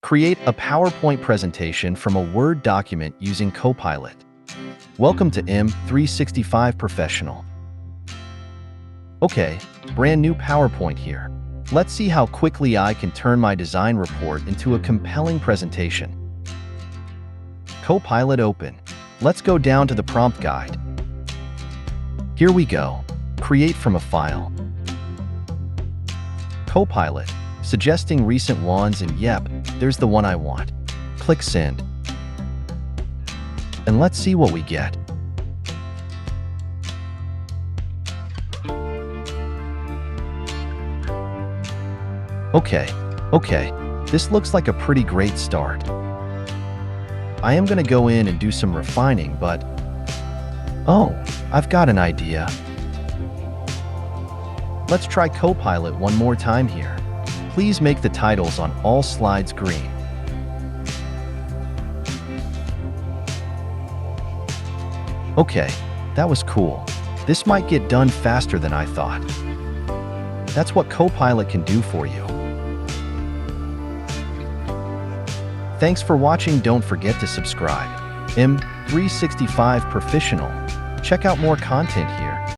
Create a PowerPoint presentation from a Word document using Copilot. Welcome to M365 Professional. Okay, brand new PowerPoint here. Let's see how quickly I can turn my design report into a compelling presentation. Copilot open. Let's go down to the prompt guide. Here we go. Create from a file. Copilot, suggesting recent ones, and yep, there's the one I want. Click send. And let's see what we get. Okay, this looks like a pretty great start. I am going to go in and do some refining, but oh, I've got an idea. Let's try Copilot one more time here. Please make the titles on all slides green. Okay, that was cool. This might get done faster than I thought. That's what Copilot can do for you. Thanks for watching. Don't forget to subscribe. M365 Professional. Check out more content here.